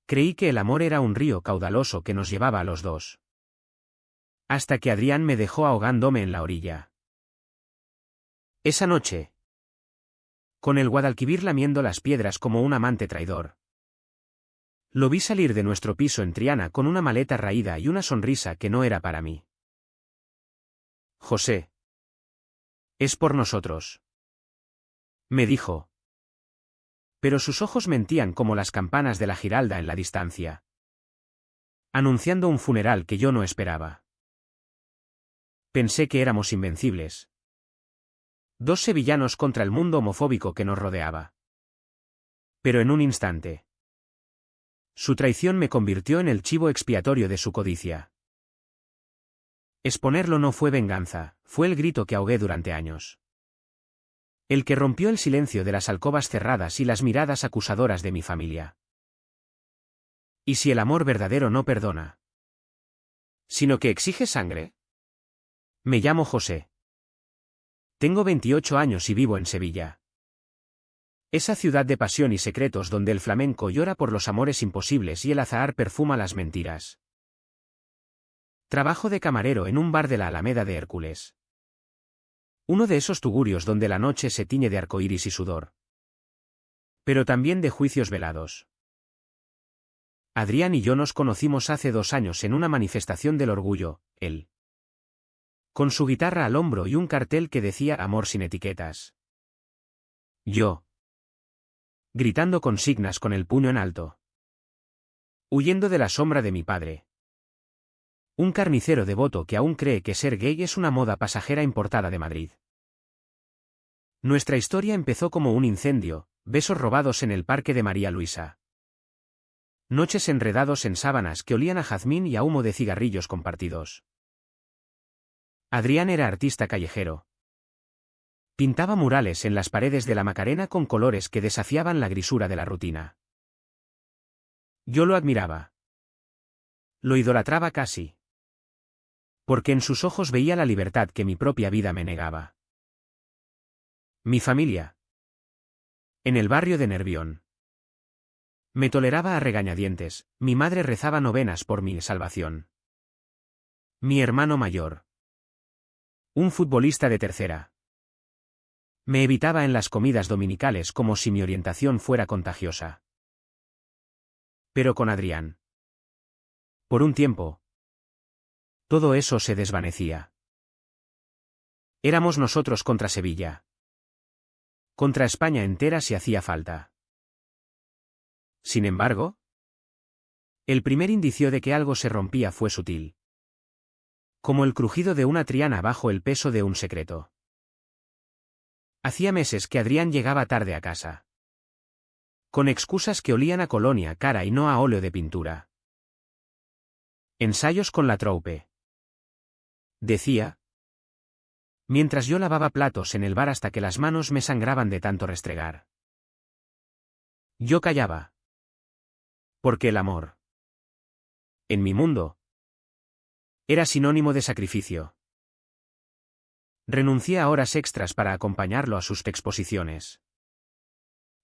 Creí que el amor era un río caudaloso que nos llevaba a los dos. Hasta que Adrián me dejó ahogándome en la orilla. Esa noche, con el Guadalquivir lamiendo las piedras como un amante traidor, lo vi salir de nuestro piso en Triana con una maleta raída y una sonrisa que no era para mí. José. Es por nosotros. Me dijo. Pero sus ojos mentían como las campanas de la Giralda en la distancia, anunciando un funeral que yo no esperaba. Pensé que éramos invencibles. Dos sevillanos contra el mundo homofóbico que nos rodeaba. Pero en un instante, su traición me convirtió en el chivo expiatorio de su codicia. Exponerlo no fue venganza, fue el grito que ahogué durante años. El que rompió el silencio de las alcobas cerradas y las miradas acusadoras de mi familia. ¿Y si el amor verdadero no perdona, sino que exige sangre? Me llamo José. Tengo 28 años y vivo en Sevilla. Esa ciudad de pasión y secretos donde el flamenco llora por los amores imposibles y el azahar perfuma las mentiras. Trabajo de camarero en un bar de la Alameda de Hércules. Uno de esos tugurios donde la noche se tiñe de arcoíris y sudor. Pero también de juicios velados. Adrián y yo nos conocimos hace 2 años en una manifestación del orgullo, él con su guitarra al hombro y un cartel que decía amor sin etiquetas. Yo gritando consignas con el puño en alto. Huyendo de la sombra de mi padre. Un carnicero devoto que aún cree que ser gay es una moda pasajera importada de Madrid. Nuestra historia empezó como un incendio, besos robados en el parque de María Luisa. Noches enredados en sábanas que olían a jazmín y a humo de cigarrillos compartidos. Adrián era artista callejero. Pintaba murales en las paredes de la Macarena con colores que desafiaban la grisura de la rutina. Yo lo admiraba. Lo idolatraba casi. Porque en sus ojos veía la libertad que mi propia vida me negaba. Mi familia. En el barrio de Nervión. Me toleraba a regañadientes, mi madre rezaba novenas por mi salvación. Mi hermano mayor. Un futbolista de tercera. Me evitaba en las comidas dominicales como si mi orientación fuera contagiosa. Pero con Adrián. Por un tiempo. Todo eso se desvanecía. Éramos nosotros contra Sevilla. Contra España entera si hacía falta. Sin embargo, el primer indicio de que algo se rompía fue sutil. Como el crujido de una Triana bajo el peso de un secreto. Hacía meses que Adrián llegaba tarde a casa. Con excusas que olían a colonia cara y no a óleo de pintura. Ensayos con la troupe. Decía. Mientras yo lavaba platos en el bar hasta que las manos me sangraban de tanto restregar. Yo callaba. Porque el amor, en mi mundo, era sinónimo de sacrificio. Renuncié a horas extras para acompañarlo a sus exposiciones.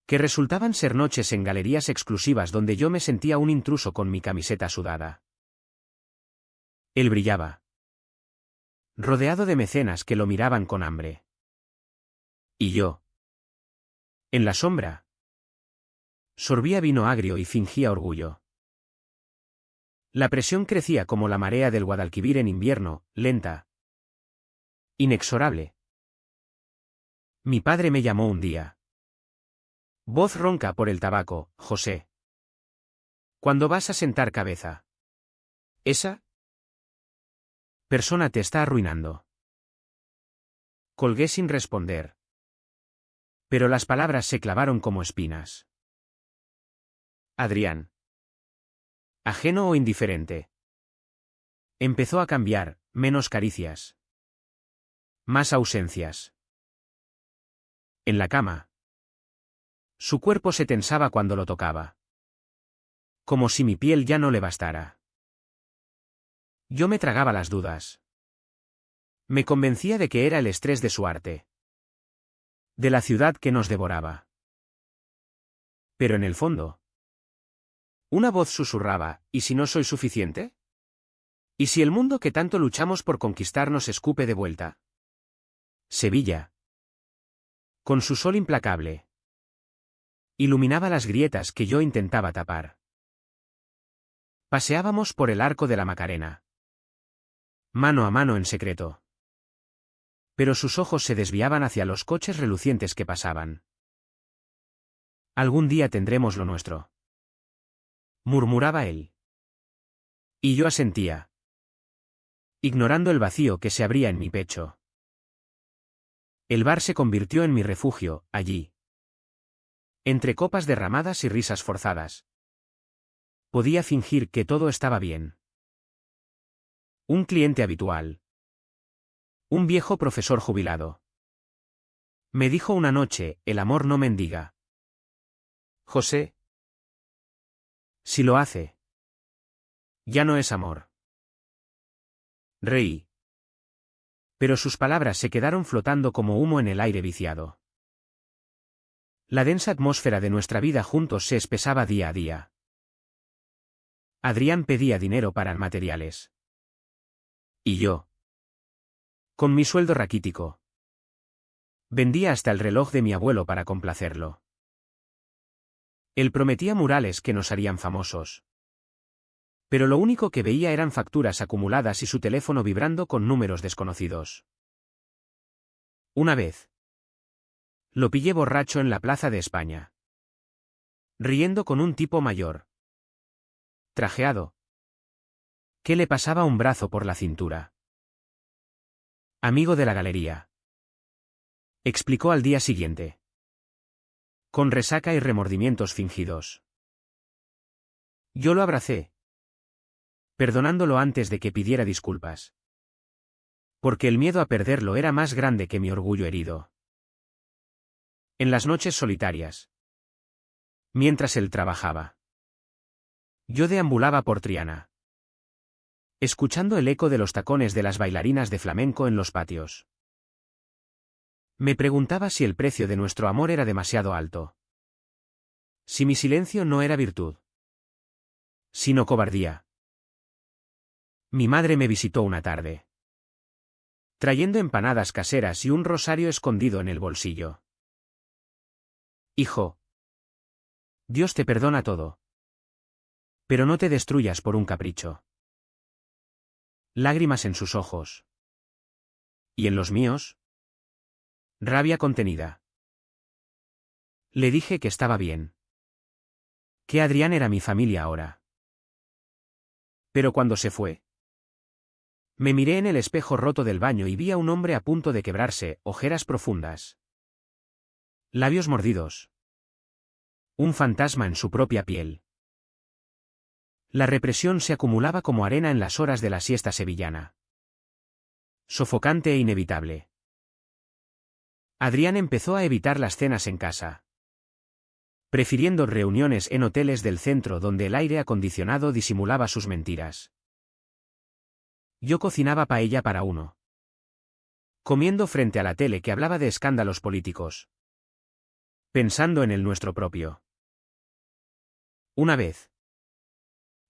Que resultaban ser noches en galerías exclusivas donde yo me sentía un intruso con mi camiseta sudada. Él brillaba. Rodeado de mecenas que lo miraban con hambre. Y yo. En la sombra. Sorbía vino agrio y fingía orgullo. La presión crecía como la marea del Guadalquivir en invierno, lenta. Inexorable. Mi padre me llamó un día. Voz ronca por el tabaco, José. ¿Cuándo vas a sentar cabeza? Esa persona te está arruinando. Colgué sin responder. Pero las palabras se clavaron como espinas. Adrián. Ajeno o indiferente. Empezó a cambiar, menos caricias. Más ausencias. En la cama. Su cuerpo se tensaba cuando lo tocaba. Como si mi piel ya no le bastara. Yo me tragaba las dudas. Me convencía de que era el estrés de su arte. De la ciudad que nos devoraba. Pero en el fondo. Una voz susurraba, ¿y si no soy suficiente? ¿Y si el mundo que tanto luchamos por conquistar nos escupe de vuelta? Sevilla. Con su sol implacable. Iluminaba las grietas que yo intentaba tapar. Paseábamos por el arco de la Macarena. Mano a mano en secreto. Pero sus ojos se desviaban hacia los coches relucientes que pasaban. Algún día tendremos lo nuestro, murmuraba él. Y yo asentía, ignorando el vacío que se abría en mi pecho. El bar se convirtió en mi refugio, allí. Entre copas derramadas y risas forzadas. Podía fingir que todo estaba bien. Un cliente habitual. Un viejo profesor jubilado. Me dijo una noche, el amor no mendiga. José. Si lo hace. Ya no es amor. Reí. Pero sus palabras se quedaron flotando como humo en el aire viciado. La densa atmósfera de nuestra vida juntos se espesaba día a día. Adrián pedía dinero para materiales. Y yo, con mi sueldo raquítico, vendía hasta el reloj de mi abuelo para complacerlo. Él prometía murales que nos harían famosos. Pero lo único que veía eran facturas acumuladas y su teléfono vibrando con números desconocidos. Una vez, lo pillé borracho en la Plaza de España, riendo con un tipo mayor, trajeado, que le pasaba un brazo por la cintura. Amigo de la galería, explicó al día siguiente, con resaca y remordimientos fingidos. Yo lo abracé, perdonándolo antes de que pidiera disculpas. Porque el miedo a perderlo era más grande que mi orgullo herido. En las noches solitarias, mientras él trabajaba, yo deambulaba por Triana, escuchando el eco de los tacones de las bailarinas de flamenco en los patios. Me preguntaba si el precio de nuestro amor era demasiado alto. Si mi silencio no era virtud, sino cobardía. Mi madre me visitó una tarde, trayendo empanadas caseras y un rosario escondido en el bolsillo. Hijo, Dios te perdona todo. Pero no te destruyas por un capricho. Lágrimas en sus ojos. ¿Y en los míos? Rabia contenida. Le dije que estaba bien. Que Adrián era mi familia ahora. Pero cuando se fue, me miré en el espejo roto del baño y vi a un hombre a punto de quebrarse, ojeras profundas, labios mordidos. Un fantasma en su propia piel. La represión se acumulaba como arena en las horas de la siesta sevillana. Sofocante e inevitable. Adrián empezó a evitar las cenas en casa, prefiriendo reuniones en hoteles del centro donde el aire acondicionado disimulaba sus mentiras. Yo cocinaba paella para uno, comiendo frente a la tele que hablaba de escándalos políticos, pensando en el nuestro propio. Una vez,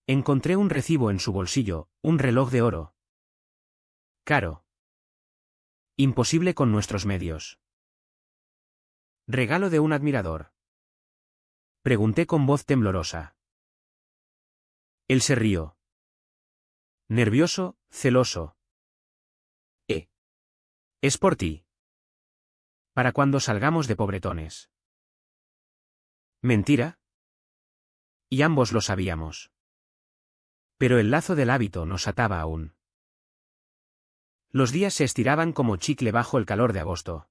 encontré un recibo en su bolsillo, un reloj de oro. Caro. Imposible con nuestros medios. Regalo de un admirador. Pregunté con voz temblorosa. Él se rió. Nervioso, celoso. Es por ti. Para cuando salgamos de pobretones. ¿Mentira? Y ambos lo sabíamos. Pero el lazo del hábito nos ataba aún. Los días se estiraban como chicle bajo el calor de agosto.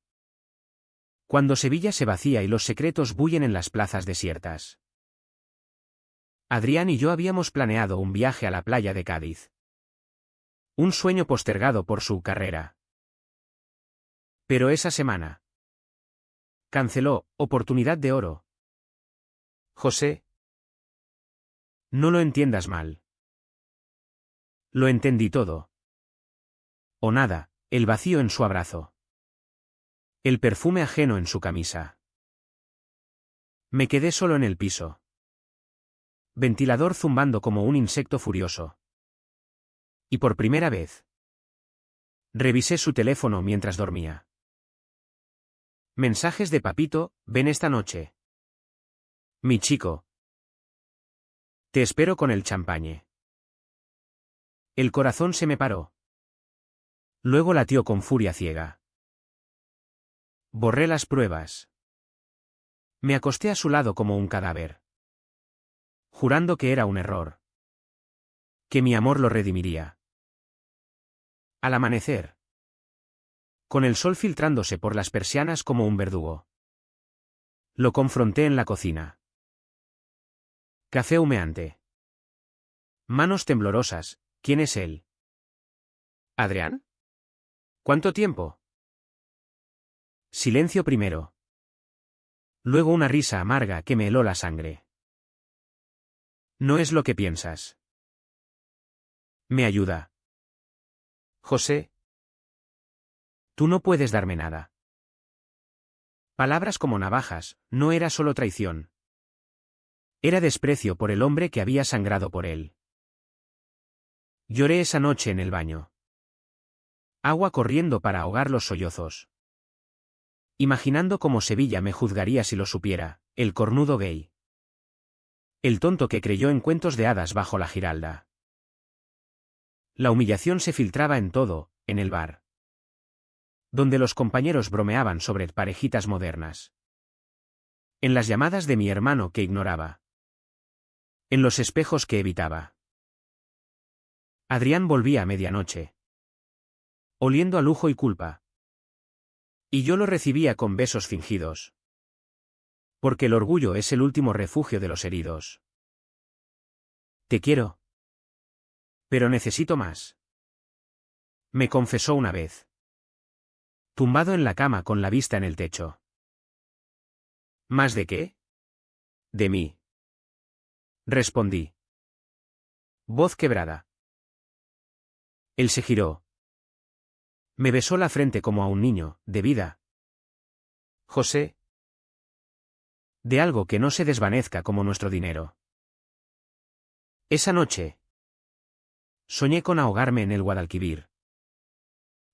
Cuando Sevilla se vacía y los secretos bullen en las plazas desiertas. Adrián y yo habíamos planeado un viaje a la playa de Cádiz. Un sueño postergado por su carrera. Pero esa semana canceló, oportunidad de oro. José. No lo entiendas mal. Lo entendí todo. O nada, el vacío en su abrazo. El perfume ajeno en su camisa. Me quedé solo en el piso. Ventilador zumbando como un insecto furioso. Y por primera vez. Revisé su teléfono mientras dormía. Mensajes de papito, ven esta noche. Mi chico. Te espero con el champagne. El corazón se me paró. Luego latió con furia ciega. Borré las pruebas. Me acosté a su lado como un cadáver. Jurando que era un error. Que mi amor lo redimiría. Al amanecer. Con el sol filtrándose por las persianas como un verdugo. Lo confronté en la cocina. Café humeante. Manos temblorosas. ¿Quién es él? ¿Adrián? ¿Cuánto tiempo? Silencio primero. Luego una risa amarga que me heló la sangre. No es lo que piensas. Me ayuda. José. Tú no puedes darme nada. Palabras como navajas, no era solo traición. Era desprecio por el hombre que había sangrado por él. Lloré esa noche en el baño. Agua corriendo para ahogar los sollozos. Imaginando cómo Sevilla me juzgaría si lo supiera, el cornudo gay. El tonto que creyó en cuentos de hadas bajo la Giralda. La humillación se filtraba en todo, en el bar. Donde los compañeros bromeaban sobre parejitas modernas. En las llamadas de mi hermano que ignoraba. En los espejos que evitaba. Adrián volvía a medianoche. Oliendo a lujo y culpa. Y yo lo recibía con besos fingidos. Porque el orgullo es el último refugio de los heridos. Te quiero. Pero necesito más. Me confesó una vez. Tumbado en la cama con la vista en el techo. ¿Más de qué? De mí. Respondí. Voz quebrada. Él se giró. Me besó la frente como a un niño, de vida. José. De algo que no se desvanezca como nuestro dinero. Esa noche. Soñé con ahogarme en el Guadalquivir.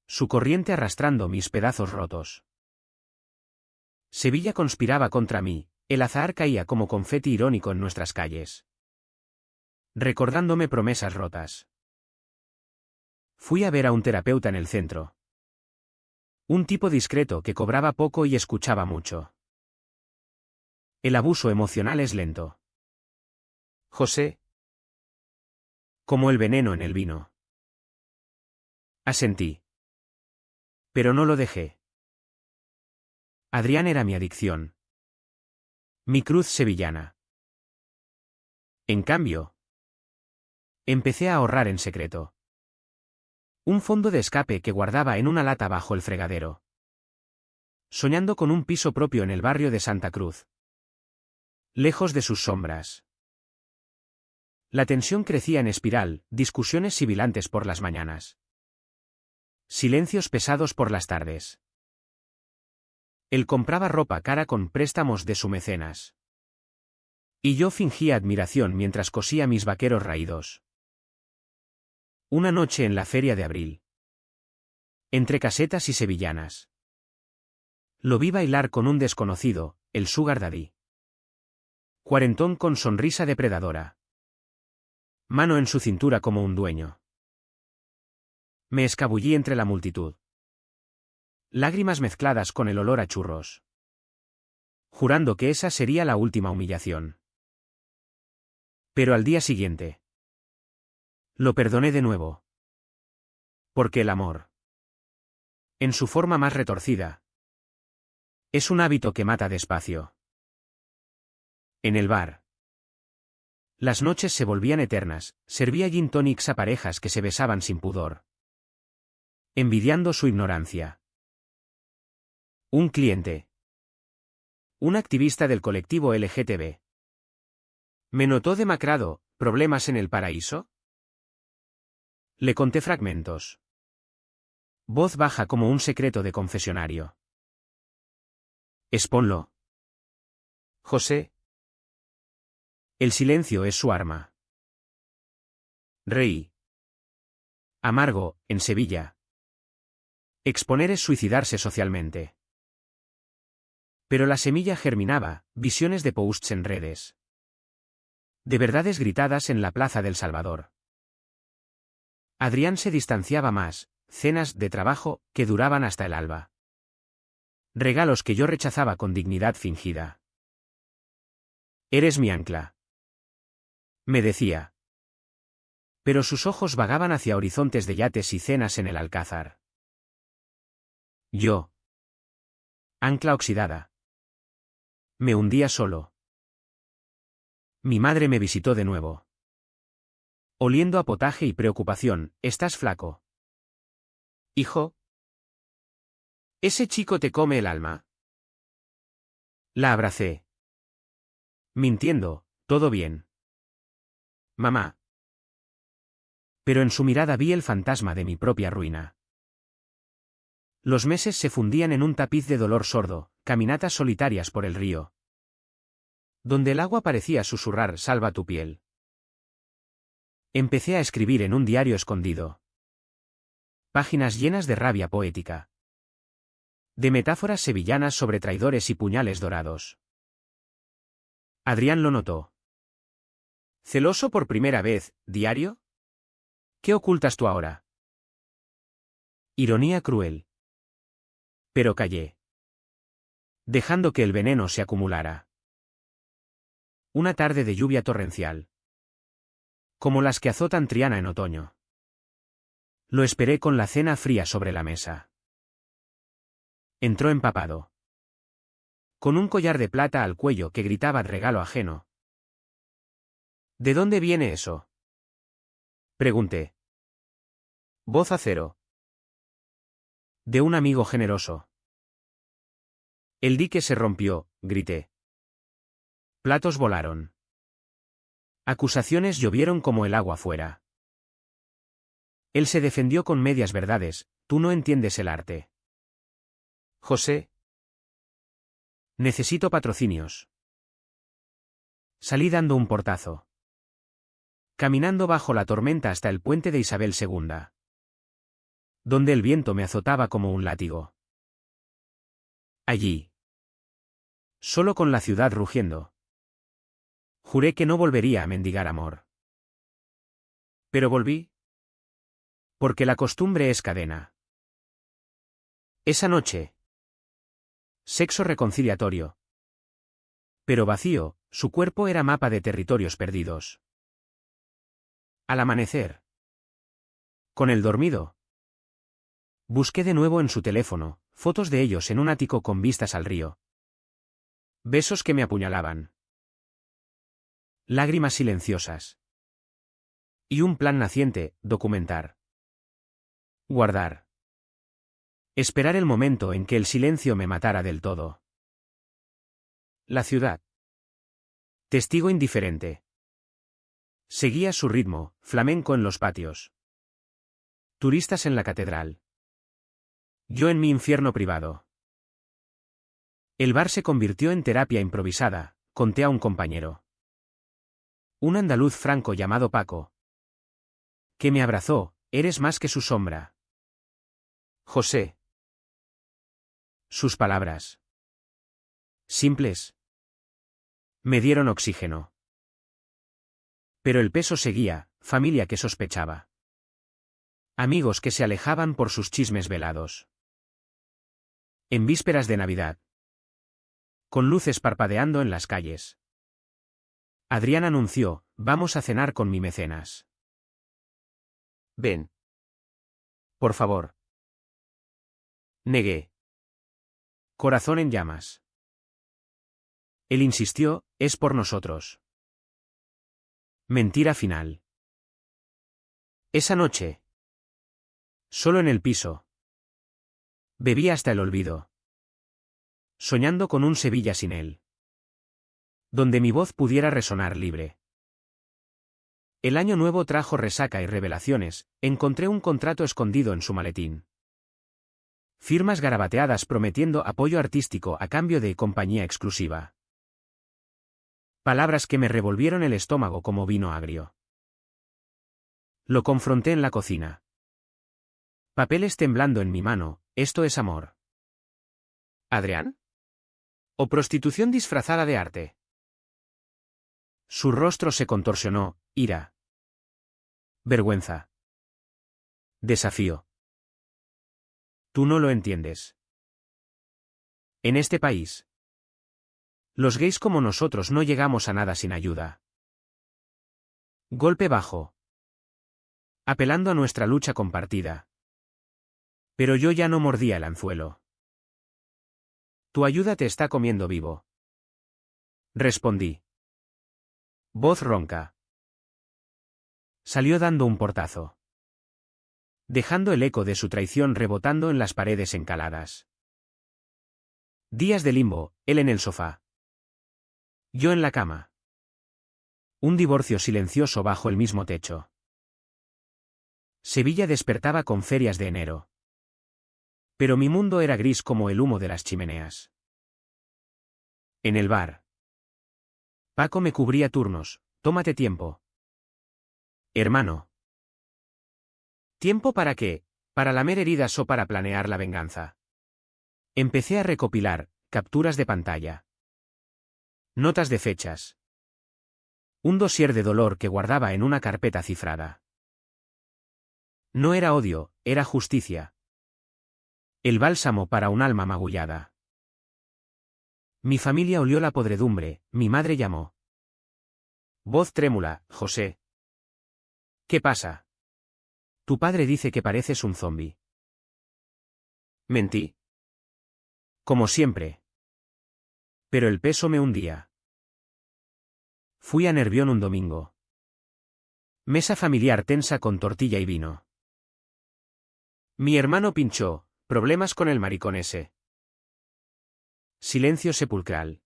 Su corriente arrastrando mis pedazos rotos. Sevilla conspiraba contra mí, el azahar caía como confeti irónico en nuestras calles. Recordándome promesas rotas. Fui a ver a un terapeuta en el centro. Un tipo discreto que cobraba poco y escuchaba mucho. El abuso emocional es lento. José. Como el veneno en el vino. Asentí. Pero no lo dejé. Adrián era mi adicción. Mi cruz sevillana. En cambio, empecé a ahorrar en secreto. Un fondo de escape que guardaba en una lata bajo el fregadero. Soñando con un piso propio en el barrio de Santa Cruz. Lejos de sus sombras. La tensión crecía en espiral, discusiones sibilantes por las mañanas. Silencios pesados por las tardes. Él compraba ropa cara con préstamos de su mecenas. Y yo fingía admiración mientras cosía mis vaqueros raídos. Una noche en la feria de abril. Entre casetas y sevillanas. Lo vi bailar con un desconocido, el Sugar Daddy. Cuarentón con sonrisa depredadora. Mano en su cintura como un dueño. Me escabullí entre la multitud. Lágrimas mezcladas con el olor a churros. Jurando que esa sería la última humillación. Pero al día siguiente. Lo perdoné de nuevo. Porque el amor. En su forma más retorcida. Es un hábito que mata despacio. En el bar. Las noches se volvían eternas, servía gin tonics a parejas que se besaban sin pudor. Envidiando su ignorancia. Un cliente. Un activista del colectivo LGTB. Me notó demacrado, ¿problemas en el paraíso? Le conté fragmentos. Voz baja como un secreto de confesionario. Exponlo. José. El silencio es su arma. Reí. Amargo, en Sevilla. Exponer es suicidarse socialmente. Pero la semilla germinaba, visiones de posts en redes. De verdades gritadas en la Plaza del Salvador. Adrián se distanciaba más, cenas de trabajo que duraban hasta el alba. Regalos que yo rechazaba con dignidad fingida. Eres mi ancla. Me decía. Pero sus ojos vagaban hacia horizontes de yates y cenas en el Alcázar. Yo. Ancla oxidada. Me hundía solo. Mi madre me visitó de nuevo. Oliendo a potaje y preocupación, ¿estás flaco? Hijo. Ese chico te come el alma. La abracé. Mintiendo, todo bien. Mamá. Pero en su mirada vi el fantasma de mi propia ruina. Los meses se fundían en un tapiz de dolor sordo, caminatas solitarias por el río. Donde el agua parecía susurrar «Salva tu piel». Empecé a escribir en un diario escondido. Páginas llenas de rabia poética. De metáforas sevillanas sobre traidores y puñales dorados. Adrián lo notó. ¿Celoso por primera vez, diario? ¿Qué ocultas tú ahora? Ironía cruel. Pero callé. Dejando que el veneno se acumulara. Una tarde de lluvia torrencial. Como las que azotan Triana en otoño. Lo esperé con la cena fría sobre la mesa. Entró empapado. Con un collar de plata al cuello que gritaba regalo ajeno. ¿De dónde viene eso? Pregunté. Voz a cero. De un amigo generoso. El dique se rompió, grité. Platos volaron. Acusaciones llovieron como el agua fuera. Él se defendió con medias verdades, tú no entiendes el arte. José. Necesito patrocinios. Salí dando un portazo. Caminando bajo la tormenta hasta el puente de Isabel II. Donde el viento me azotaba como un látigo. Allí. Solo con la ciudad rugiendo. Juré que no volvería a mendigar amor. Pero volví. Porque la costumbre es cadena. Esa noche. Sexo reconciliatorio. Pero vacío, su cuerpo era mapa de territorios perdidos. Al amanecer. Con el dormido. Busqué de nuevo en su teléfono, fotos de ellos en un ático con vistas al río. Besos que me apuñalaban. Lágrimas silenciosas. Y un plan naciente, documentar. Guardar. Esperar el momento en que el silencio me matara del todo. La ciudad. Testigo indiferente. Seguía su ritmo, flamenco en los patios. Turistas en la catedral. Yo en mi infierno privado. El bar se convirtió en terapia improvisada, conté a un compañero. Un andaluz franco llamado Paco. Que me abrazó, eres más que su sombra. José. Sus palabras. Simples. Me dieron oxígeno. Pero el peso seguía, familia que sospechaba. Amigos que se alejaban por sus chismes velados. En vísperas de Navidad. Con luces parpadeando en las calles. Adrián anunció, vamos a cenar con mi mecenas. Ven. Por favor. Negué. Corazón en llamas. Él insistió, es por nosotros. Mentira final. Esa noche. Solo en el piso. Bebí hasta el olvido. Soñando con un Sevilla sin él. Donde mi voz pudiera resonar libre. El año nuevo trajo resaca y revelaciones, encontré un contrato escondido en su maletín. Firmas garabateadas prometiendo apoyo artístico a cambio de compañía exclusiva. Palabras que me revolvieron el estómago como vino agrio. Lo confronté en la cocina. Papeles temblando en mi mano, ¿esto es amor? ¿Adrián? ¿O prostitución disfrazada de arte? Su rostro se contorsionó, ira. Vergüenza. Desafío. Tú no lo entiendes. En este país, los gays como nosotros no llegamos a nada sin ayuda. Golpe bajo. Apelando a nuestra lucha compartida. Pero yo ya no mordía el anzuelo. Tu ayuda te está comiendo vivo. Respondí. Voz ronca. Salió dando un portazo, dejando el eco de su traición rebotando en las paredes encaladas. Días de limbo, él en el sofá. Yo en la cama. Un divorcio silencioso bajo el mismo techo. Sevilla despertaba con ferias de enero. Pero mi mundo era gris como el humo de las chimeneas. En el bar. Paco me cubría turnos, tómate tiempo. Hermano. ¿Tiempo para qué? ¿Para lamer heridas o para planear la venganza? Empecé a recopilar capturas de pantalla. Notas de fechas. Un dossier de dolor que guardaba en una carpeta cifrada. No era odio, era justicia. El bálsamo para un alma magullada. Mi familia olió la podredumbre, mi madre llamó. Voz trémula, José. ¿Qué pasa? Tu padre dice que pareces un zombi. Mentí. Como siempre. Pero el peso me hundía. Fui a Nervión un domingo. Mesa familiar tensa con tortilla y vino. Mi hermano pinchó, problemas con el maricón ese. Silencio sepulcral.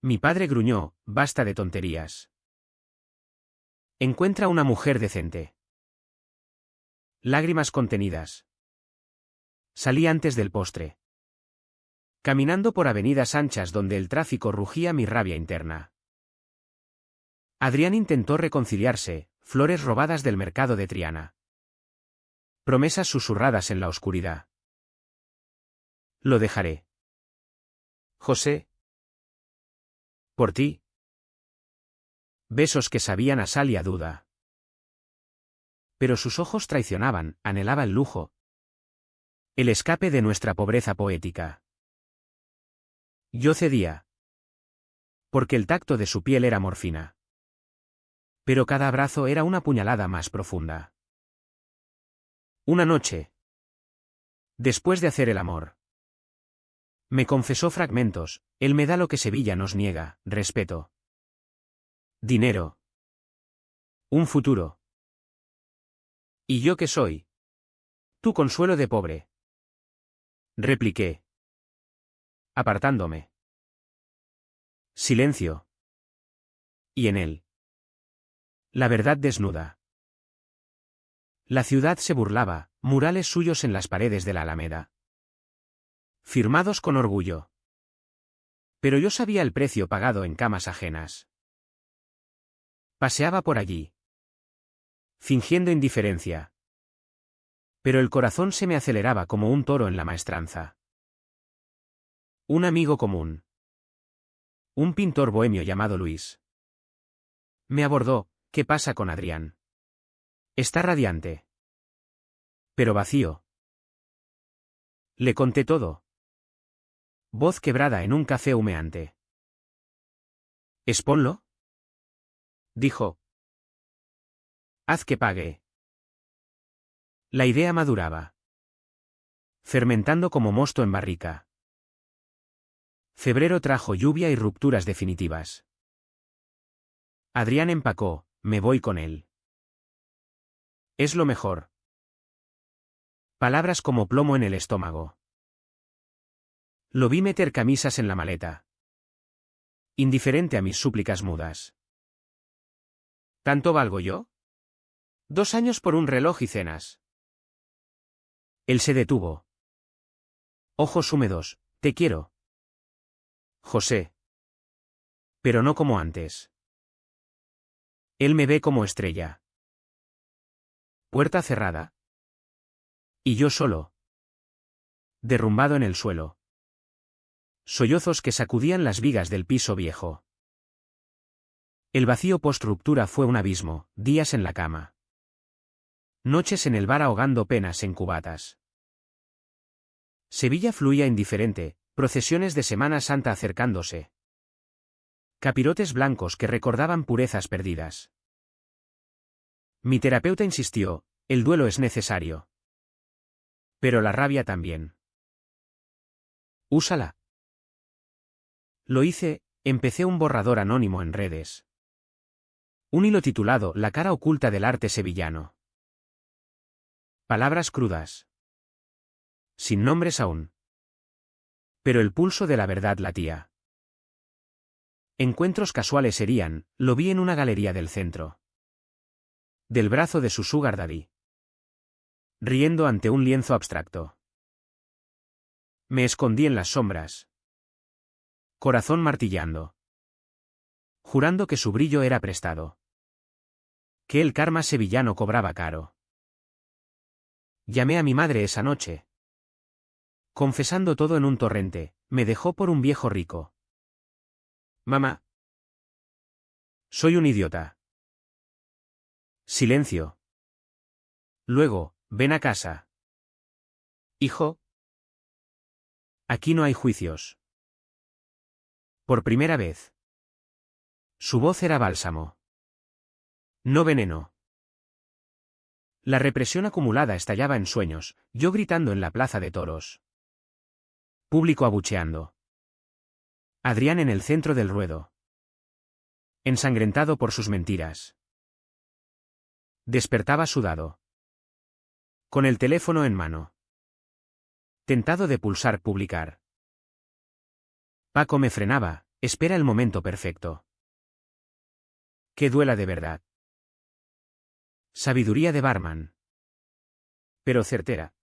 Mi padre gruñó, basta de tonterías. Encuentra una mujer decente. Lágrimas contenidas. Salí antes del postre. Caminando por avenidas anchas donde el tráfico rugía mi rabia interna. Adrián intentó reconciliarse, flores robadas del mercado de Triana. Promesas susurradas en la oscuridad. Lo dejaré. José. Por ti. Besos que sabían a sal y a duda. Pero sus ojos traicionaban, anhelaba el lujo. El escape de nuestra pobreza poética. Yo cedía. Porque el tacto de su piel era morfina. Pero cada abrazo era una puñalada más profunda. Una noche. Después de hacer el amor. Me confesó fragmentos, él me da lo que Sevilla nos niega, respeto. Dinero. Un futuro. ¿Y yo qué soy? Tu consuelo de pobre. Repliqué. Apartándome. Silencio. Y en él. La verdad desnuda. La ciudad se burlaba, murales suyos en las paredes de la Alameda. Firmados con orgullo. Pero yo sabía el precio pagado en camas ajenas. Paseaba por allí. Fingiendo indiferencia. Pero el corazón se me aceleraba como un toro en la maestranza. Un amigo común. Un pintor bohemio llamado Luis. Me abordó, ¿qué pasa con Adrián? Está radiante. Pero vacío. Le conté todo. Voz quebrada en un café humeante. ¿Exponlo? Dijo. Haz que pague. La idea maduraba. Fermentando como mosto en barrica. Febrero trajo lluvia y rupturas definitivas. Adrián empacó, me voy con él. Es lo mejor. Palabras como plomo en el estómago. Lo vi meter camisas en la maleta. Indiferente a mis súplicas mudas. ¿Tanto valgo yo? 2 años por un reloj y cenas. Él se detuvo. Ojos húmedos, te quiero. José. Pero no como antes. Él me ve como estrella. Puerta cerrada. Y yo solo. Derrumbado en el suelo. Sollozos que sacudían las vigas del piso viejo. El vacío post-ruptura fue un abismo, días en la cama. Noches en el bar ahogando penas en cubatas. Sevilla fluía indiferente, procesiones de Semana Santa acercándose. Capirotes blancos que recordaban purezas perdidas. Mi terapeuta insistió, el duelo es necesario. Pero la rabia también. Úsala. Lo hice, empecé un borrador anónimo en redes. Un hilo titulado La cara oculta del arte sevillano. Palabras crudas. Sin nombres aún. Pero el pulso de la verdad latía. Encuentros casuales serían, lo vi en una galería del centro. Del brazo de su sugar daddy. Riendo ante un lienzo abstracto. Me escondí en las sombras. Corazón martillando. Jurando que su brillo era prestado. Que el karma sevillano cobraba caro. Llamé a mi madre esa noche. Confesando todo en un torrente, me dejó por un viejo rico. Mamá. Soy un idiota. Silencio. Luego, ven a casa. Hijo. Aquí no hay juicios. Por primera vez. Su voz era bálsamo. No veneno. La represión acumulada estallaba en sueños, yo gritando en la plaza de toros. Público abucheando. Adrián en el centro del ruedo. Ensangrentado por sus mentiras. Despertaba sudado. Con el teléfono en mano. Tentado de pulsar publicar. Paco me frenaba, espera el momento perfecto. Que duela de verdad. Sabiduría de barman. Pero certera.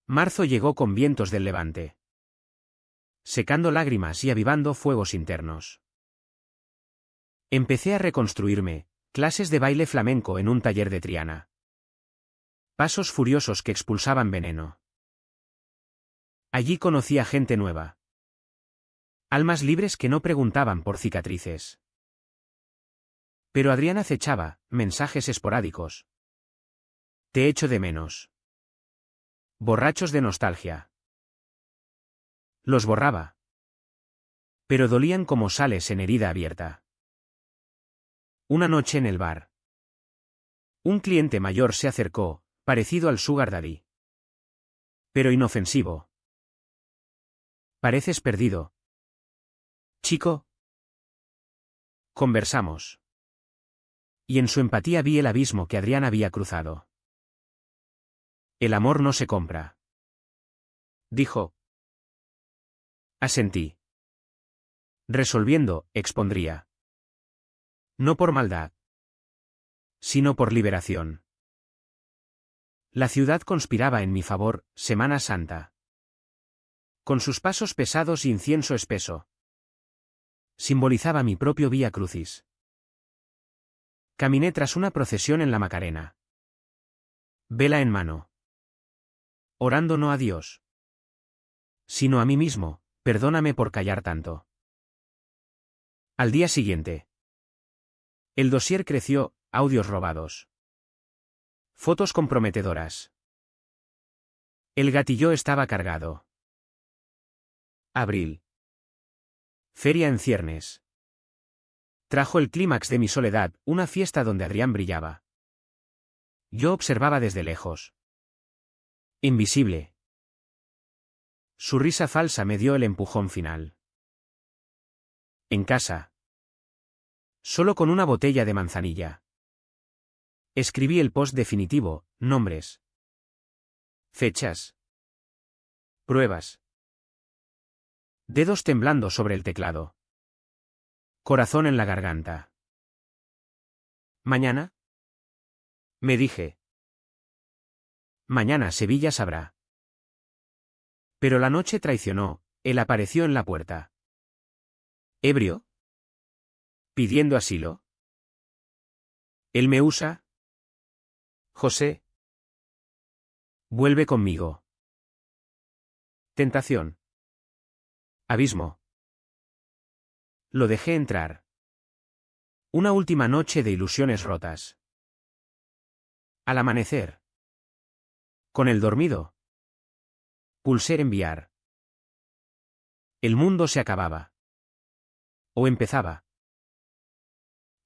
Marzo llegó con vientos del levante. Secando lágrimas y avivando fuegos internos. Empecé a reconstruirme, clases de baile flamenco en un taller de Triana. Pasos furiosos que expulsaban veneno. Allí conocí a gente nueva. Almas libres que no preguntaban por cicatrices. Pero Adrián acechaba, mensajes esporádicos. Te echo de menos. Borrachos de nostalgia. Los borraba. Pero dolían como sales en herida abierta. Una noche en el bar. Un cliente mayor se acercó, parecido al sugar daddy. Pero inofensivo. Pareces perdido. Chico. Conversamos. Y en su empatía vi el abismo que Adrián había cruzado. El amor no se compra. Dijo. Asentí. Resolviendo, expondría. No por maldad. Sino por liberación. La ciudad conspiraba en mi favor, Semana Santa. Con sus pasos pesados e incienso espeso. Simbolizaba mi propio Vía Crucis. Caminé tras una procesión en la Macarena. Vela en mano. Orando no a Dios, sino a mí mismo, perdóname por callar tanto. Al día siguiente. El dossier creció, audios robados. Fotos comprometedoras. El gatillo estaba cargado. Abril. Feria en ciernes. Trajo el clímax de mi soledad, una fiesta donde Adrián brillaba. Yo observaba desde lejos. Invisible. Su risa falsa me dio el empujón final. En casa. Solo con una botella de manzanilla. Escribí el post definitivo, nombres. Fechas. Pruebas. Dedos temblando sobre el teclado. Corazón en la garganta. ¿Mañana? Me dije. Mañana Sevilla sabrá. Pero la noche traicionó, él apareció en la puerta. ¿Ebrio? ¿Pidiendo asilo? ¿Él me usa? José. Vuelve conmigo. Tentación. Abismo. Lo dejé entrar. Una última noche de ilusiones rotas. Al amanecer. Con el dormido. Pulsé enviar. El mundo se acababa. O empezaba.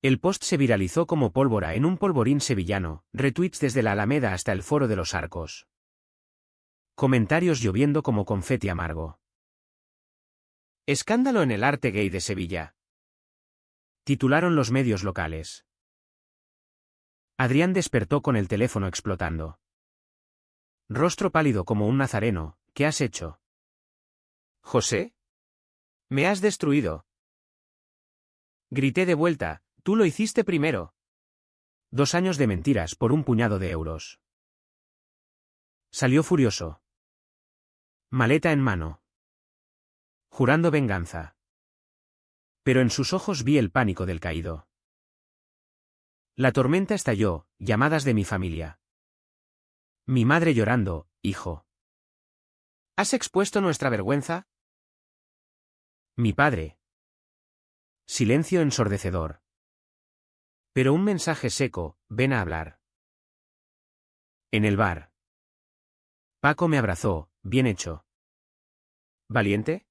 El post se viralizó como pólvora en un polvorín sevillano, retweets desde la Alameda hasta el Foro de los Arcos. Comentarios lloviendo como confeti amargo. Escándalo en el arte gay de Sevilla. Titularon los medios locales. Adrián despertó con el teléfono explotando. Rostro pálido como un nazareno, ¿qué has hecho? José. Me has destruido. Grité de vuelta, tú lo hiciste primero. 2 años de mentiras por un puñado de euros. Salió furioso. Maleta en mano. Jurando venganza. Pero en sus ojos vi el pánico del caído. La tormenta estalló, llamadas de mi familia. Mi madre llorando, hijo. ¿Has expuesto nuestra vergüenza? Mi padre. Silencio ensordecedor. Pero un mensaje seco, ven a hablar. En el bar. Paco me abrazó, bien hecho. ¿Valiente?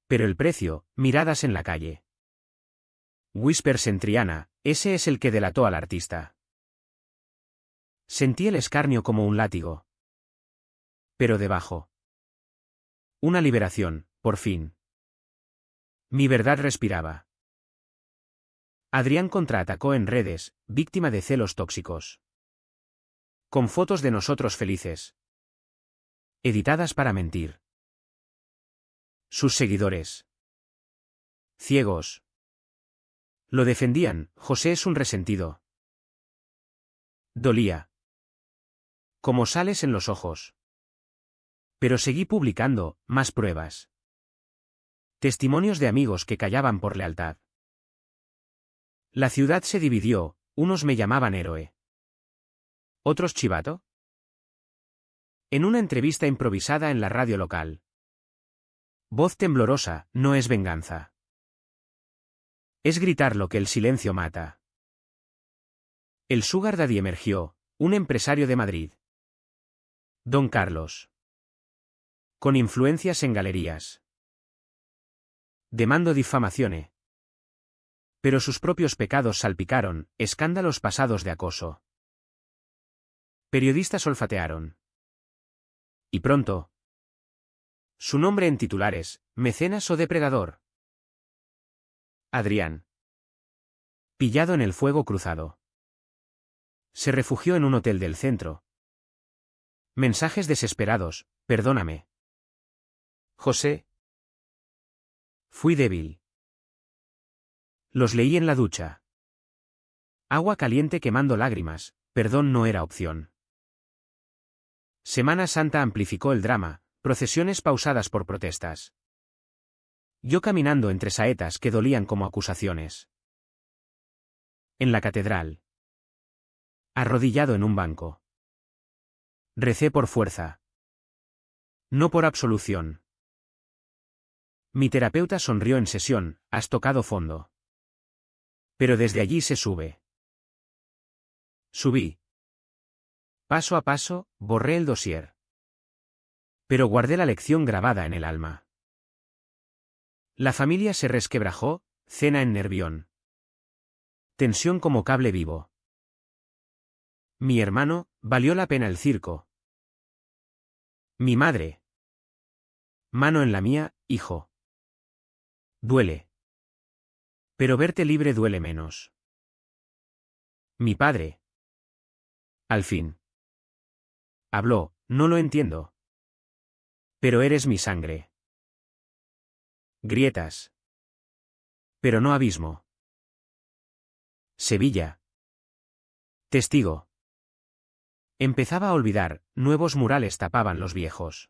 Pero el precio, miradas en la calle. Whispers en Triana, ese es el que delató al artista. Sentí el escarnio como un látigo. Pero debajo. Una liberación, por fin. Mi verdad respiraba. Adrián contraatacó en redes, víctima de celos tóxicos. Con fotos de nosotros felices. Editadas para mentir. Sus seguidores. Ciegos. Lo defendían, José es un resentido. Dolía. Como sales en los ojos. Pero seguí publicando, más pruebas. Testimonios de amigos que callaban por lealtad. La ciudad se dividió, unos me llamaban héroe. ¿Otros chivato? En una entrevista improvisada en la radio local. Voz temblorosa, no es venganza. Es gritar lo que el silencio mata. El Sugar Daddy emergió, un empresario de Madrid. Don Carlos. Con influencias en galerías. Demando difamazione. Pero sus propios pecados salpicaron, escándalos pasados de acoso. Periodistas olfatearon. Y pronto. Su nombre en titulares, mecenas o depredador. Adrián. Pillado en el fuego cruzado. Se refugió en un hotel del centro. Mensajes desesperados, perdóname. José. Fui débil. Los leí en la ducha. Agua caliente quemando lágrimas, perdón no era opción. Semana Santa amplificó el drama, procesiones pausadas por protestas. Yo caminando entre saetas que dolían como acusaciones. En la catedral. Arrodillado en un banco. Recé por fuerza. No por absolución. Mi terapeuta sonrió en sesión, has tocado fondo. Pero desde allí se sube. Subí. Paso a paso, borré el dossier. Pero guardé la lección grabada en el alma. La familia se resquebrajó, cena en Nervión. Tensión como cable vivo. Mi hermano, valió la pena el circo. Mi madre. Mano en la mía, hijo. Duele. Pero verte libre duele menos. Mi padre. Al fin. Habló, no lo entiendo. Pero eres mi sangre. Grietas. Pero no abismo. Sevilla. Testigo. Empezaba a olvidar, nuevos murales tapaban los viejos.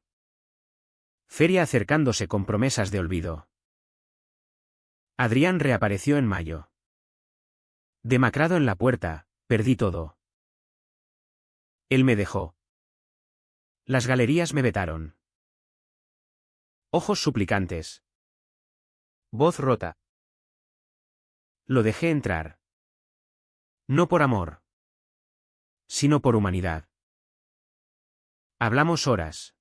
Feria acercándose con promesas de olvido. Adrián reapareció en mayo. Demacrado en la puerta, perdí todo. Él me dejó. Las galerías me vetaron. Ojos suplicantes. Voz rota. Lo dejé entrar. No por amor, sino por humanidad. Hablamos horas.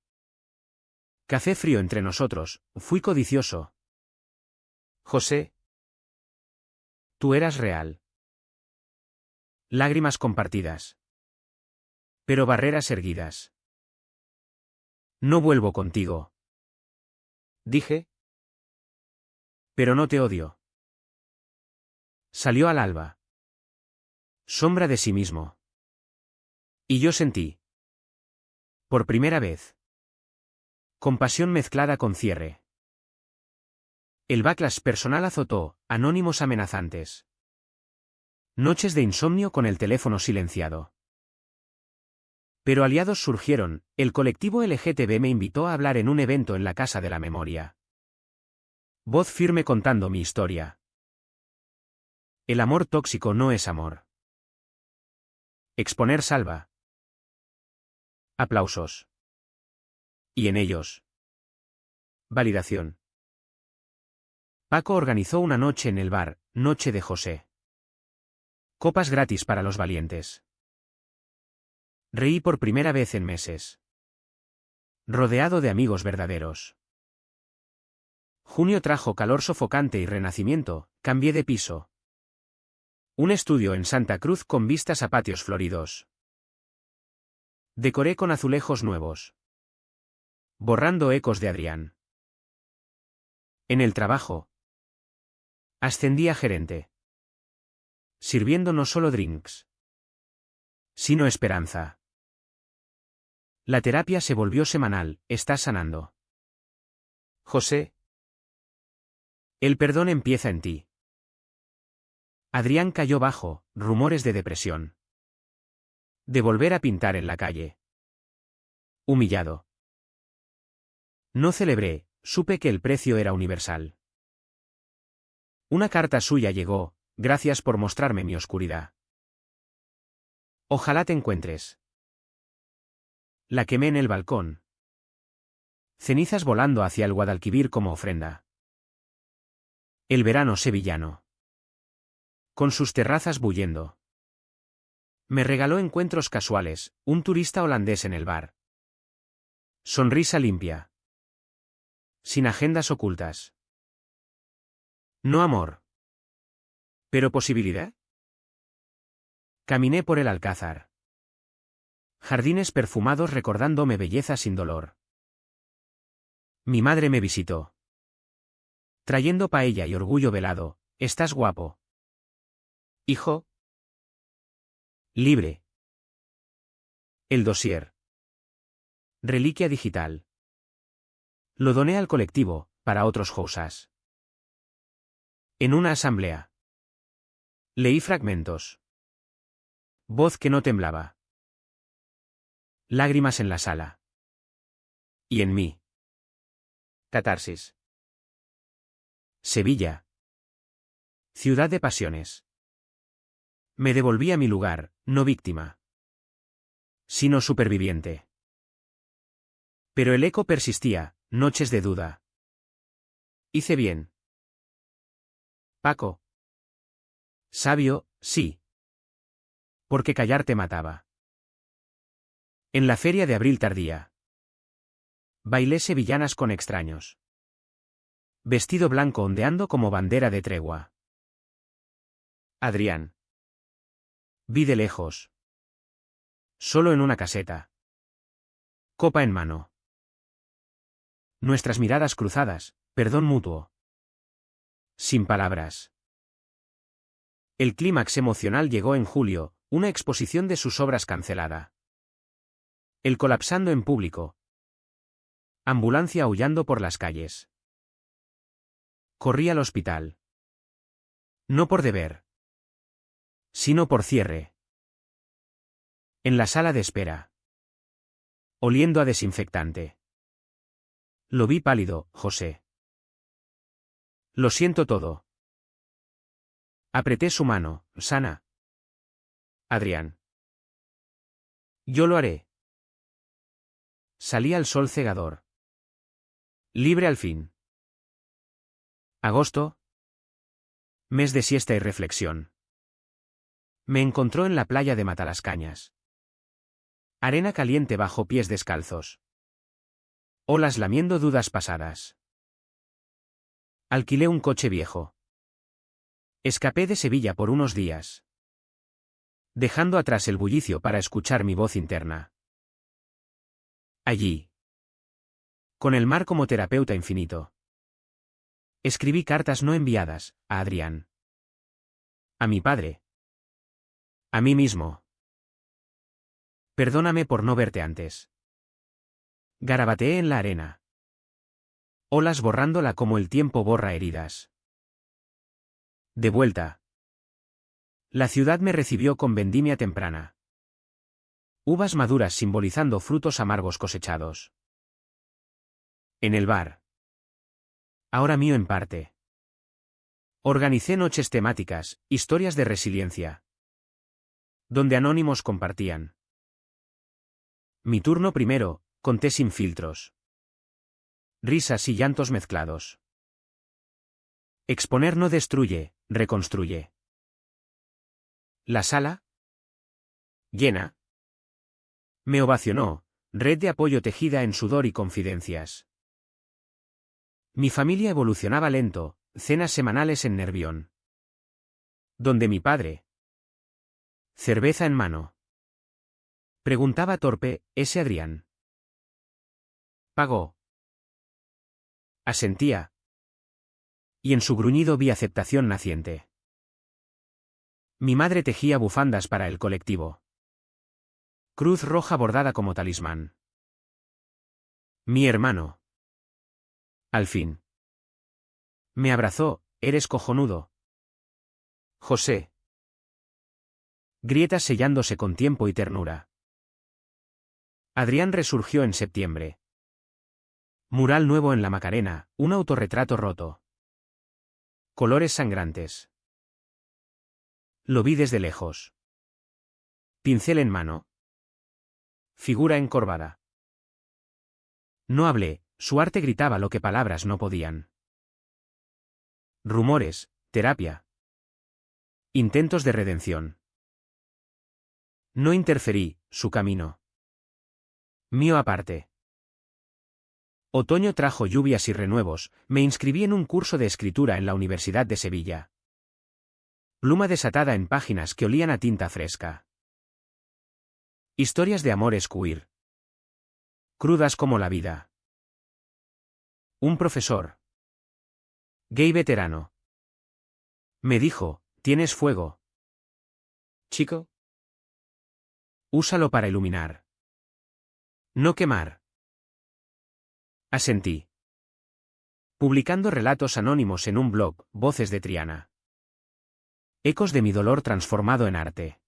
Café frío entre nosotros, fui codicioso. José. Tú eras real. Lágrimas compartidas. Pero barreras erguidas. No vuelvo contigo. Dije. Pero no te odio. Salió al alba. Sombra de sí mismo. Y yo sentí. Por primera vez. Compasión mezclada con cierre. El backlash personal azotó, anónimos amenazantes. Noches de insomnio con el teléfono silenciado. Pero aliados surgieron, el colectivo LGTB me invitó a hablar en un evento en la Casa de la Memoria. Voz firme contando mi historia. El amor tóxico no es amor. Exponer salva. Aplausos. Y en ellos. Validación. Paco organizó una noche en el bar, Noche de José. Copas gratis para los valientes. Reí por primera vez en meses. Rodeado de amigos verdaderos. Junio trajo calor sofocante y renacimiento, cambié de piso. Un estudio en Santa Cruz con vistas a patios floridos. Decoré con azulejos nuevos. Borrando ecos de Adrián. En el trabajo. Ascendí a gerente. Sirviendo no solo drinks, sino esperanza. La terapia se volvió semanal, estás sanando. José. El perdón empieza en ti. Adrián cayó bajo, rumores de depresión. De volver a pintar en la calle. Humillado. No celebré, supe que el precio era universal. Una carta suya llegó, gracias por mostrarme mi oscuridad. Ojalá te encuentres. La quemé en el balcón. Cenizas volando hacia el Guadalquivir como ofrenda. El verano sevillano. Con sus terrazas bullendo. Me regaló encuentros casuales, un turista holandés en el bar. Sonrisa limpia. Sin agendas ocultas. No amor. ¿Pero posibilidad? Caminé por el Alcázar. Jardines perfumados recordándome belleza sin dolor. Mi madre me visitó. Trayendo paella y orgullo velado, estás guapo. Hijo. Libre. El dossier. Reliquia digital. Lo doné al colectivo, para otros Jousas. En una asamblea. Leí fragmentos. Voz que no temblaba. Lágrimas en la sala. Y en mí. Catarsis. Sevilla. Ciudad de pasiones. Me devolví a mi lugar, no víctima, sino superviviente. Pero el eco persistía, noches de duda. Hice bien. Paco. Sabio, sí. Porque callarte mataba. En la feria de abril tardía. Bailé sevillanas con extraños. Vestido blanco ondeando como bandera de tregua. Adrián. Vi de lejos. Solo en una caseta. Copa en mano. Nuestras miradas cruzadas, perdón mutuo. Sin palabras. El clímax emocional llegó en julio, una exposición de sus obras cancelada. El colapsando en público. Ambulancia aullando por las calles. Corrí al hospital. No por deber, sino por cierre. En la sala de espera. Oliendo a desinfectante. Lo vi pálido, José. Lo siento todo. Apreté su mano, sana. Adrián. Yo lo haré. Salí al sol cegador. Libre al fin. Agosto. Mes de siesta y reflexión. Me encontró en la playa de Matalascañas. Arena caliente bajo pies descalzos. Olas lamiendo dudas pasadas. Alquilé un coche viejo. Escapé de Sevilla por unos días, dejando atrás el bullicio para escuchar mi voz interna. Allí, con el mar como terapeuta infinito, escribí cartas no enviadas, a Adrián. A mi padre. A mí mismo. Perdóname por no verte antes. Garabateé en la arena. Olas borrándola como el tiempo borra heridas. De vuelta. La ciudad me recibió con vendimia temprana. Uvas maduras simbolizando frutos amargos cosechados. En el bar. Ahora mío en parte. Organicé noches temáticas, historias de resiliencia, donde anónimos compartían. Mi turno primero, conté sin filtros. Risas y llantos mezclados. Exponer no destruye, reconstruye. La sala, llena, me ovacionó, red de apoyo tejida en sudor y confidencias. Mi familia evolucionaba lento, cenas semanales en Nervión. Donde mi padre, cerveza en mano, preguntaba torpe, ¿ese Adrián pagó? Asentía. Y en su gruñido vi aceptación naciente. Mi madre tejía bufandas para el colectivo. Cruz roja bordada como talismán. Mi hermano. Al fin. Me abrazó, eres cojonudo. José. Grietas sellándose con tiempo y ternura. Adrián resurgió en septiembre. Mural nuevo en la Macarena, un autorretrato roto. Colores sangrantes. Lo vi desde lejos. Pincel en mano. Figura encorvada. No hablé, su arte gritaba lo que palabras no podían. Rumores, terapia. Intentos de redención. No interferí, su camino. Mío aparte. Otoño trajo lluvias y renuevos, me inscribí en un curso de escritura en la Universidad de Sevilla. Pluma desatada en páginas que olían a tinta fresca. Historias de amores queer. Crudas como la vida. Un profesor. Gay veterano. Me dijo, ¿tienes fuego, chico? Úsalo para iluminar. No quemar. Asentí. Publicando relatos anónimos en un blog, Voces de Triana. Ecos de mi dolor transformado en arte.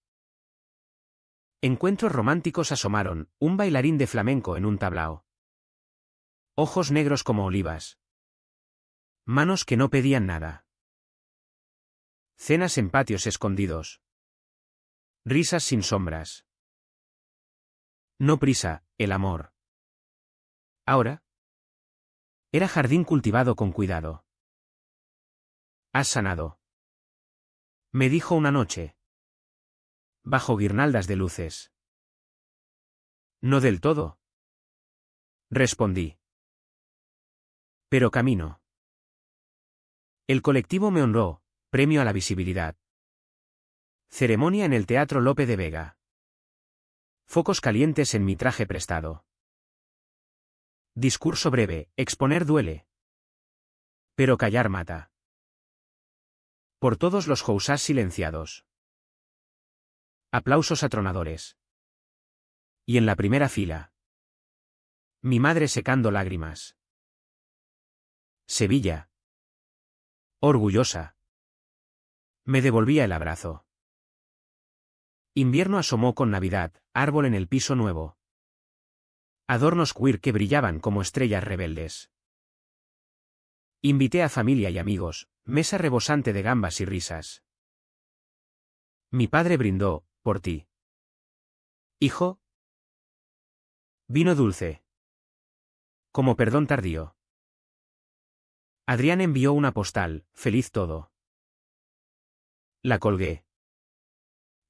Encuentros románticos asomaron, un bailarín de flamenco en un tablao. Ojos negros como olivas. Manos que no pedían nada. Cenas en patios escondidos. Risas sin sombras. No prisa, el amor. Ahora. Era jardín cultivado con cuidado. Has sanado. Me dijo una noche. Bajo guirnaldas de luces. No del todo. Respondí. Pero camino. El colectivo me honró, premio a la visibilidad. Ceremonia en el Teatro Lope de Vega. Focos calientes en mi traje prestado. Discurso breve, exponer duele. Pero callar mata. Por todos los jousás silenciados. Aplausos atronadores. Y en la primera fila. Mi madre secando lágrimas. Sevilla. Orgullosa. Me devolvía el abrazo. Invierno asomó con Navidad, árbol en el piso nuevo. Adornos queer que brillaban como estrellas rebeldes. Invité a familia y amigos, mesa rebosante de gambas y risas. Mi padre brindó, por ti. Hijo. Vino dulce. Como perdón tardío. Adrián envió una postal, feliz todo. La colgué.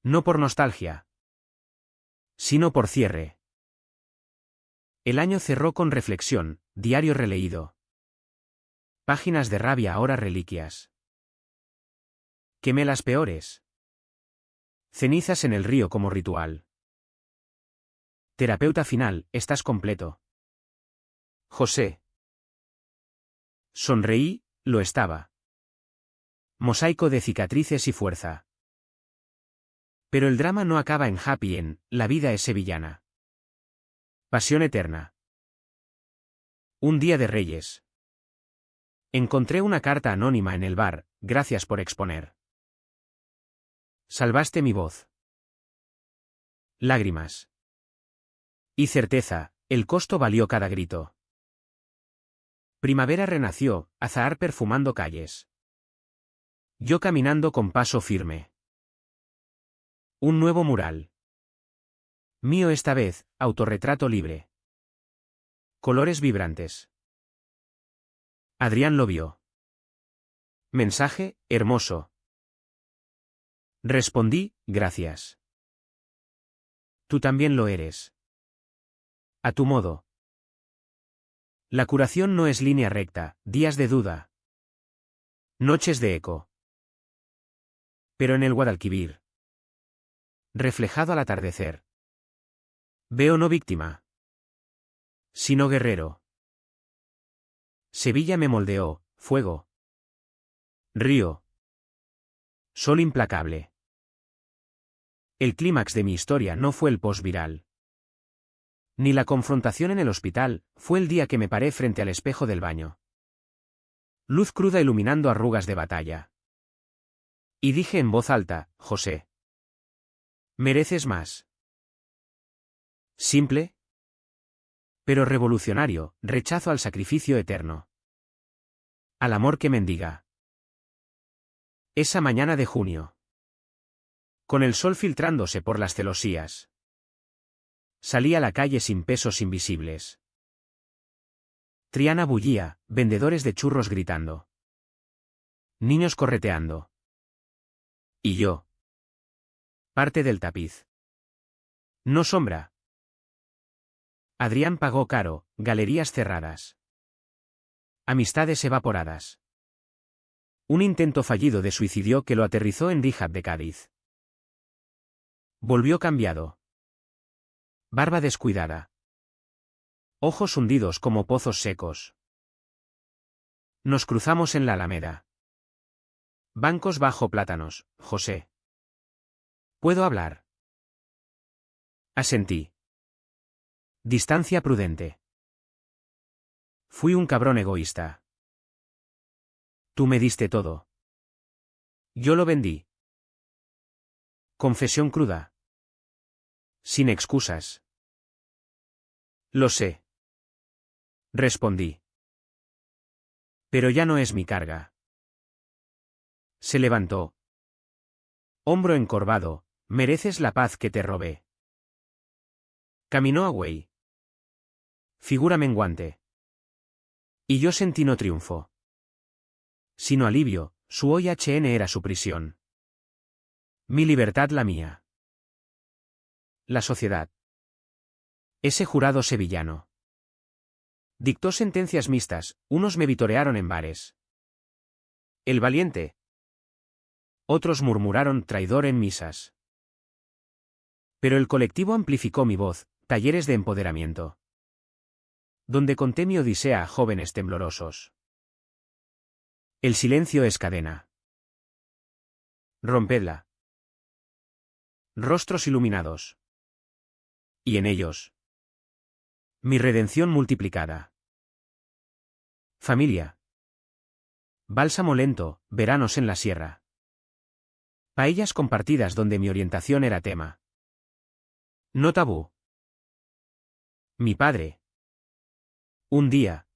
No por nostalgia, sino por cierre. El año cerró con reflexión, diario releído. Páginas de rabia ahora reliquias. Quemé las peores. Cenizas en el río como ritual. Terapeuta final, estás completo. José. Sonreí, lo estaba. Mosaico de cicatrices y fuerza. Pero el drama no acaba en happy end, la vida es sevillana. Pasión eterna. Un día de Reyes. Encontré una carta anónima en el bar, gracias por exponer. Salvaste mi voz. Lágrimas. Y certeza, el costo valió cada grito. Primavera renació, azahar perfumando calles. Yo caminando con paso firme. Un nuevo mural. Mío esta vez, autorretrato libre. Colores vibrantes. Adrián lo vio. Mensaje, hermoso. Respondí, gracias. Tú también lo eres. A tu modo. La curación no es línea recta, días de duda. Noches de eco. Pero en el Guadalquivir. Reflejado al atardecer. Veo no víctima. Sino guerrero. Sevilla me moldeó, fuego. Río. Sol implacable. El clímax de mi historia no fue el post-viral. Ni la confrontación en el hospital, fue el día que me paré frente al espejo del baño. Luz cruda iluminando arrugas de batalla. Y dije en voz alta, José. Mereces más. Simple, pero revolucionario, rechazo al sacrificio eterno. Al amor que mendiga. Esa mañana de junio. Con el sol filtrándose por las celosías. Salí a la calle sin pesos invisibles. Triana bullía, vendedores de churros gritando. Niños correteando. Y yo. Parte del tapiz. No sombra. Adrián pagó caro, galerías cerradas. Amistades evaporadas. Un intento fallido de suicidio que lo aterrizó en Rehab de Cádiz. Volvió cambiado. Barba descuidada. Ojos hundidos como pozos secos. Nos cruzamos en la Alameda. Bancos bajo plátanos, José. ¿Puedo hablar? Asentí. Distancia prudente. Fui un cabrón egoísta. Tú me diste todo. Yo lo vendí. Confesión cruda. Sin excusas. Lo sé. Respondí. Pero ya no es mi carga. Se levantó. Hombro encorvado, mereces la paz que te robé. Caminó away. Figura menguante. Y yo sentí no triunfo. Sino alivio, su OIHN era su prisión. Mi libertad la mía. La sociedad. Ese jurado sevillano. Dictó sentencias mixtas, unos me vitorearon en bares. El valiente. Otros murmuraron traidor en misas. Pero el colectivo amplificó mi voz, talleres de empoderamiento. Donde conté mi odisea a jóvenes temblorosos. El silencio es cadena. Rompedla. Rostros iluminados. Y en ellos. Mi redención multiplicada. Familia. Bálsamo lento, veranos en la sierra. Paellas compartidas donde mi orientación era tema. No tabú. Mi padre. Un día.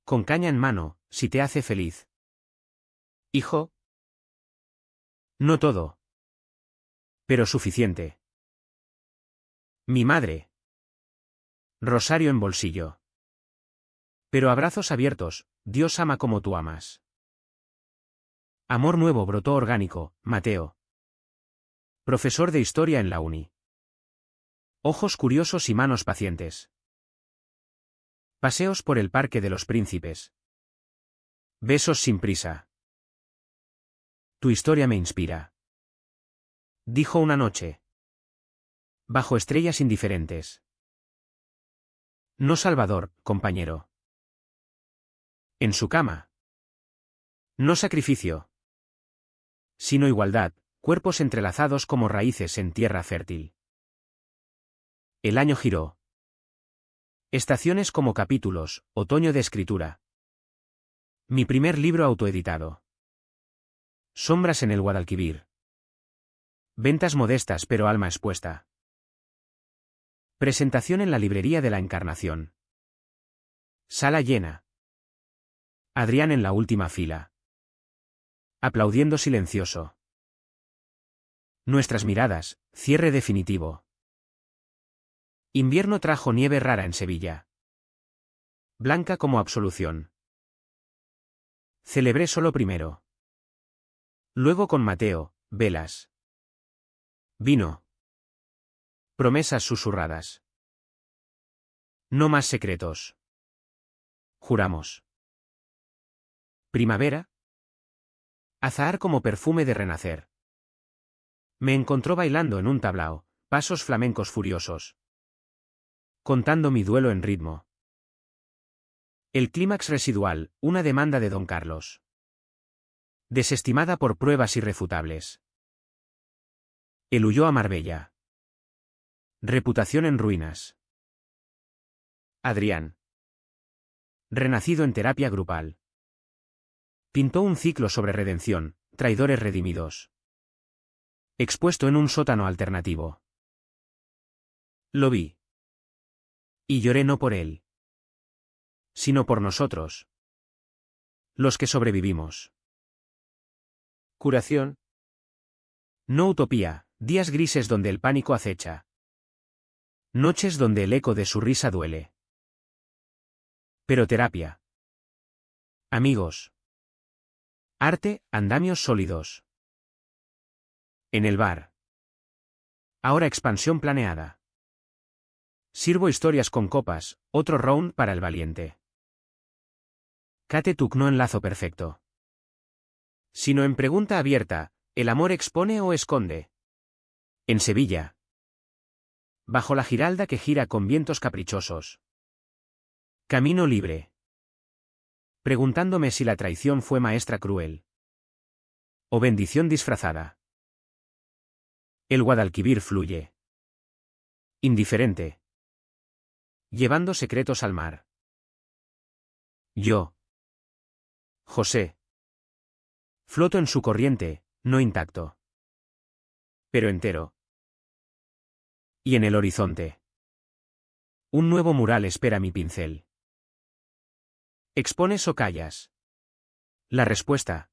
Con caña en mano, si te hace feliz. Hijo. No todo. Pero suficiente. Mi madre. Rosario en bolsillo. Pero abrazos abiertos, Dios ama como tú amas. Amor nuevo brotó orgánico, Mateo. Profesor de historia en la uni. Ojos curiosos y manos pacientes. Paseos por el Parque de los Príncipes. Besos sin prisa. Tu historia me inspira. Dijo una noche. Bajo estrellas indiferentes. No Salvador, compañero. En su cama. No sacrificio. Sino igualdad, cuerpos entrelazados como raíces en tierra fértil. El año giró. Estaciones como capítulos, otoño de escritura. Mi primer libro autoeditado. Sombras en el Guadalquivir. Ventas modestas pero alma expuesta. Presentación en la librería de la Encarnación. Sala llena. Adrián en la última fila. Aplaudiendo silencioso. Nuestras miradas, cierre definitivo. Invierno trajo nieve rara en Sevilla. Blanca como absolución. Celebré solo primero. Luego con Mateo, velas. Vino. Promesas susurradas. No más secretos. Juramos. Primavera. Azahar como perfume de renacer. Me encontró bailando en un tablao, pasos flamencos furiosos. Contando mi duelo en ritmo. El clímax residual, una demanda de Don Carlos. Desestimada por pruebas irrefutables. Él huyó a Marbella. Reputación en ruinas. Adrián. Renacido en terapia grupal. Pintó un ciclo sobre redención, traidores redimidos. Expuesto en un sótano alternativo. Lo vi. Y lloré no por él. Sino por nosotros. Los que sobrevivimos. Curación. No utopía, días grises donde el pánico acecha. Noches donde el eco de su risa duele. Pero terapia. Amigos. Arte, andamios sólidos. En el bar. Ahora expansión planeada. Sirvo historias con copas, otro round para el valiente. Kate Tuk no enlazo perfecto. Sino en pregunta abierta, ¿el amor expone o esconde? En Sevilla. Bajo la giralda que gira con vientos caprichosos. Camino libre. Preguntándome si la traición fue maestra cruel. O bendición disfrazada. El Guadalquivir fluye. Indiferente. Llevando secretos al mar. Yo. José. Floto en su corriente, no intacto. Pero entero. Y en el horizonte. Un nuevo mural espera mi pincel. ¿Expones o callas? La respuesta.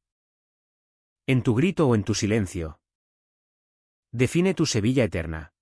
En tu grito o en tu silencio. Define tu Sevilla eterna.